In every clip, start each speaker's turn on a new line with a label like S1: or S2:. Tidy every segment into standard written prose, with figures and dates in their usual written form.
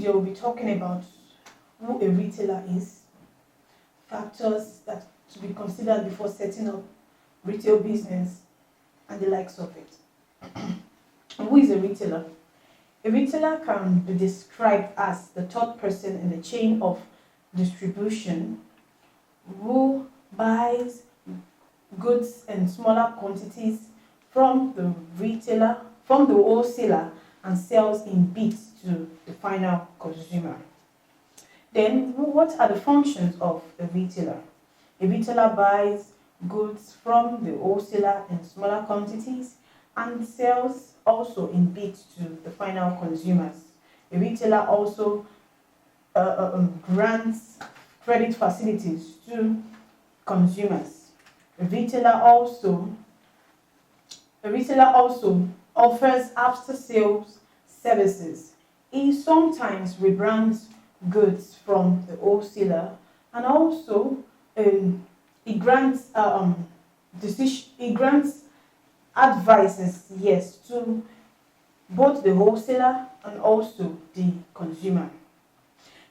S1: video, we'll be talking about who a retailer is, factors that to be considered before setting up retail business, and the likes of it. Who is a retailer? A retailer can be described as the third person in the chain of distribution who buys goods in smaller quantities from the wholesaler, and sells in bits to the final consumer. Then, what are the functions of a retailer? A retailer buys goods from the wholesaler in smaller quantities and sells also in bits to the final consumers. A retailer also grants credit facilities to consumers. A retailer also offers after-sales services. He sometimes rebrands goods from the wholesaler, and also he grants advices, yes, to both the wholesaler and also the consumer.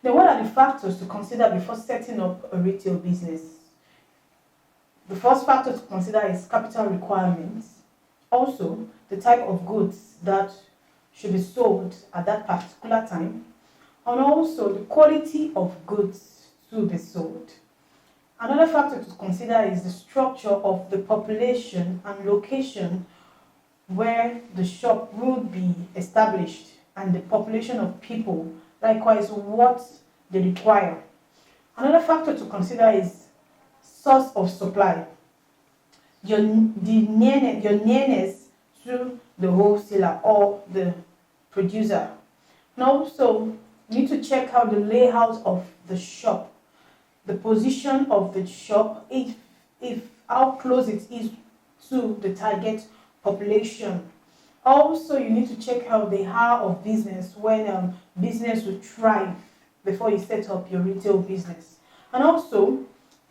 S1: Then, what are the factors to consider before setting up a retail business? The first factor to consider is capital requirements. Also, the type of goods that should be sold at that particular time, and also the quality of goods to be sold. Another factor to consider is the structure of the population and location where the shop will be established, and the population of people, likewise what they require. Another factor to consider is source of supply, your nearness to the wholesaler or the producer. And also, you need to check out the layout of the shop, the position of the shop, if how close it is to the target population. Also, you need to check out the hour of business when business will thrive before you set up your retail business. And also,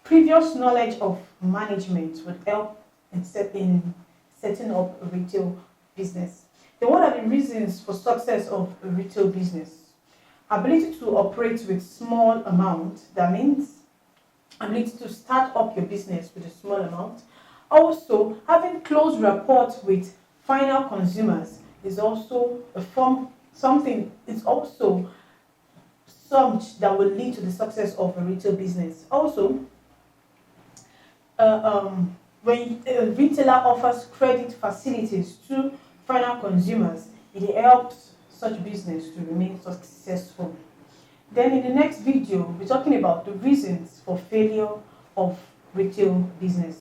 S1: previous knowledge of management would help in setting up a retail business. Then, what are the reasons for success of a retail business? Ability to operate with small amount, that means ability to start up your business with a small amount. Also, having close rapport with final consumers is also something that will lead to the success of a retail business. Also, when a retailer offers credit facilities to final consumers, it helps such business to remain successful. Then in the next video, we'll be talking about the reasons for failure of retail business.